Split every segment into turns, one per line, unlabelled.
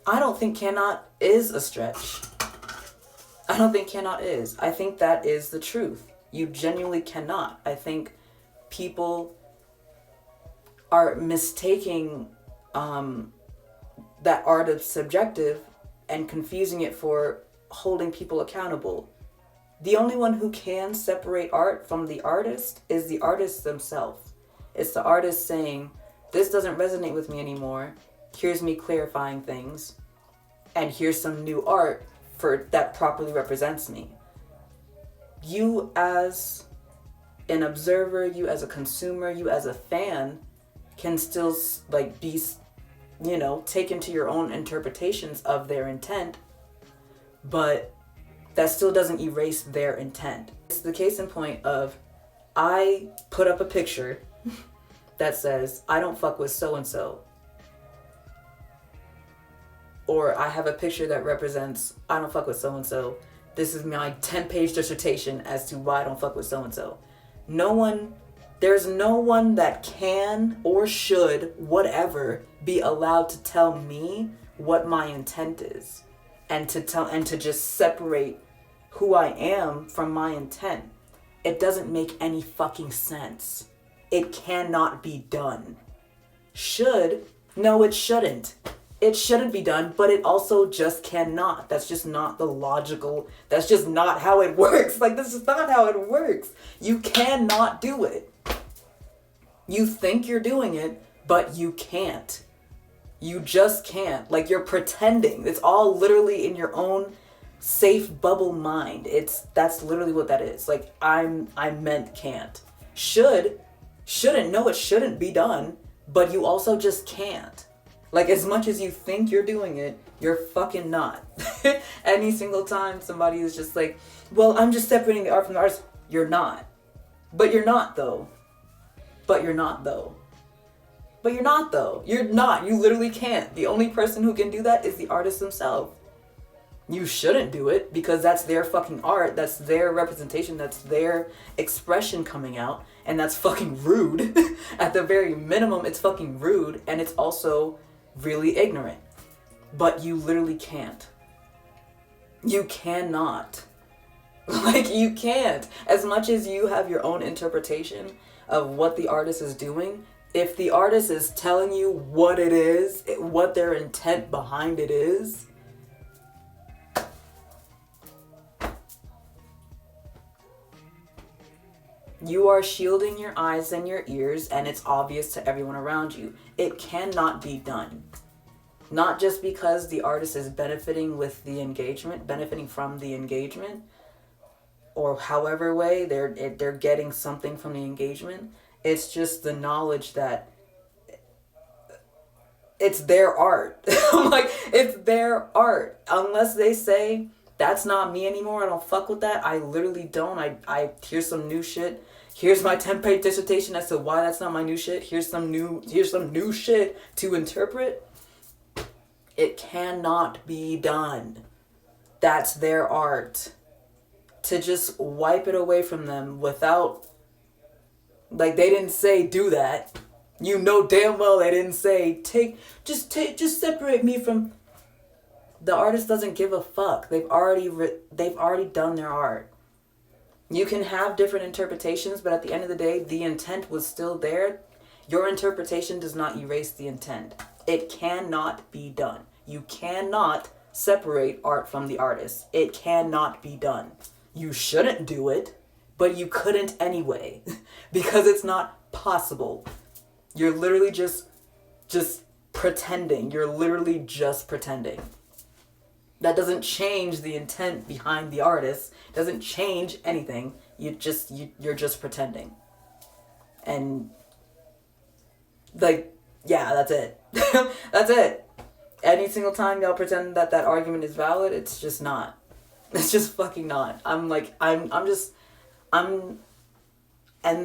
I don't think cannot is a stretch. I don't think cannot is. I think that is the truth. You genuinely cannot. I think people are mistaking that art is subjective and confusing it for holding people accountable. The only one who can separate art from the artist is the artist themselves. It's the artist saying, this doesn't resonate with me anymore. Here's me clarifying things. And here's some new art that properly represents me. You as an observer, you as a consumer, you as a fan can still like be, taken to your own interpretations of their intent, but that still doesn't erase their intent. It's the case in point of, I put up a picture that says, I don't fuck with so-and-so. Or I have a picture that represents, I don't fuck with so-and-so. This is my 10-page dissertation as to why I don't fuck with so-and-so. There's no one that can or should, whatever, be allowed to tell me what my intent is. And to just separate who I am from my intent. It doesn't make any fucking sense. It cannot be done. Should? No, it shouldn't. It shouldn't be done, but it also just cannot. That's just not that's just not how it works. Like, this is not how it works. You cannot do it. You think you're doing it, but you can't. You just can't. Like, you're pretending. It's all literally in your own safe bubble mind. That's literally what that is. Like, I meant can't. Shouldn't. No, it shouldn't be done, but you also just can't. Like, as much as you think you're doing it, you're fucking not. Any single time somebody is just like, well, I'm just separating the art from the artist. You're not. But you're not, though. You're not. You literally can't. The only person who can do that is the artist themselves. You shouldn't do it because that's their fucking art. That's their representation. That's their expression coming out. And that's fucking rude. At the very minimum, it's fucking rude. And it's also really ignorant. But you literally can't. You cannot. Like, you can't. As much as you have your own interpretation of what the artist is doing, if the artist is telling you what it is, what their intent behind it is, you are shielding your eyes and your ears, and it's obvious to everyone around you. It cannot be done. Not just because the artist is benefiting from the engagement, or however way they're getting something from the engagement. It's just the knowledge that it's their art. Like, it's their art. Unless they say, that's not me anymore, I don't fuck with that, I literally don't. I here's some new shit. Here's my 10-page dissertation as to why that's not my new shit. Here's some new shit to interpret. It cannot be done. That's their art. To just wipe it away from them without, like, they didn't say do that. You know damn well they didn't say just separate me from. The artist doesn't give a fuck. They've already done their art. You can have different interpretations, but at the end of the day, the intent was still there. Your interpretation does not erase the intent. It cannot be done. You cannot separate art from the artist. It cannot be done. You shouldn't do it, but you couldn't anyway, because it's not possible. You're literally just pretending. You're literally just pretending. That doesn't change the intent behind the artist. Doesn't change anything. You're just pretending. And, like, yeah, that's it. That's it. Any single time y'all pretend that argument is valid, it's just not. It's just fucking not. And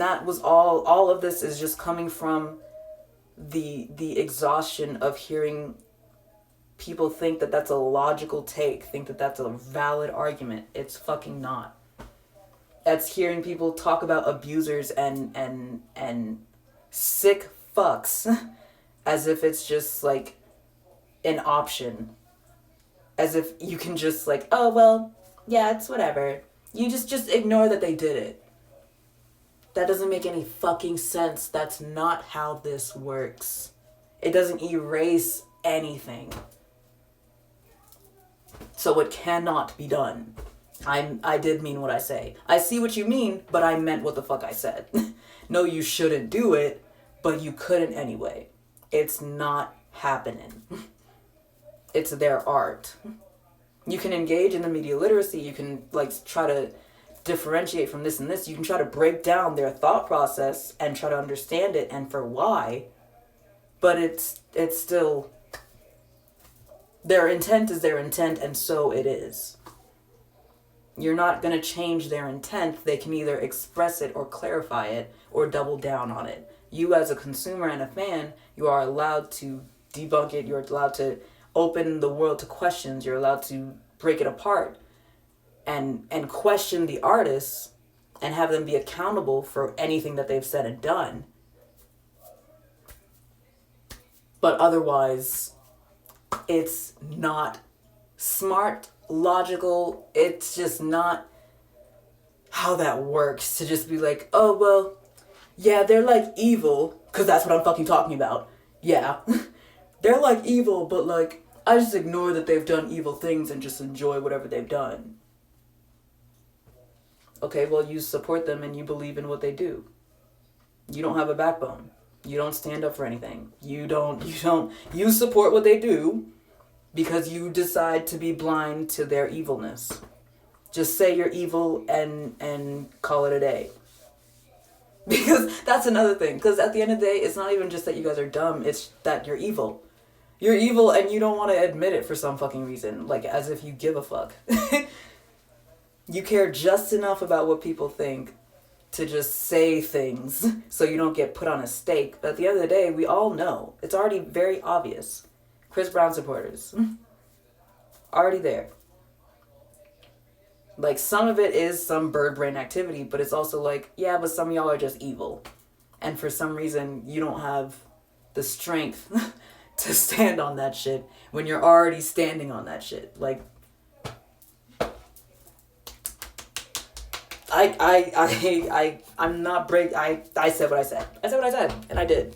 that was all of this is just coming from the exhaustion of hearing people think that that's a logical take, think that that's a valid argument. It's fucking not. That's hearing people talk about abusers and sick fucks as if it's just like an option. As if you can just like, oh, well, yeah, it's whatever. You just ignore that they did it. That doesn't make any fucking sense. That's not how this works. It doesn't erase anything. So it cannot be done. I did mean what I say. I see what you mean, but I meant what the fuck I said. No, you shouldn't do it, but you couldn't anyway. It's not happening. It's their art. You can engage in the media literacy. You can like try to differentiate from this and this. You can try to break down their thought process and try to understand it and for why. But it's still, their intent is their intent, and so it is. You're not going to change their intent. They can either express it or clarify it or double down on it. You as a consumer and a fan, you are allowed to debunk it. You're allowed to open the world to questions. You're allowed to break it apart and question the artists and have them be accountable for anything that they've said and done. But otherwise, it's not smart, logical. It's just not how that works to just be like, oh, well, yeah, they're like evil, because that's what I'm fucking talking about. Yeah. They're like evil, but like, I just ignore that they've done evil things and just enjoy whatever they've done. Okay, well, you support them and you believe in what they do. You don't have a backbone. You don't stand up for anything. You support what they do because you decide to be blind to their evilness. Just say you're evil and call it a day. Because that's another thing. Because at the end of the day, it's not even just that you guys are dumb. It's that you're evil. You're evil and you don't want to admit it for some fucking reason. Like, as if you give a fuck. You care just enough about what people think to just say things so you don't get put on a stake. But at the end of the day, we all know. It's already very obvious. Chris Brown supporters. Already there. Like, some of it is some bird brain activity, but it's also like, yeah, but some of y'all are just evil. And for some reason, you don't have the strength to stand on that shit when you're already standing on that shit. Like, I'm not I said what I said. I said what I said, and I did.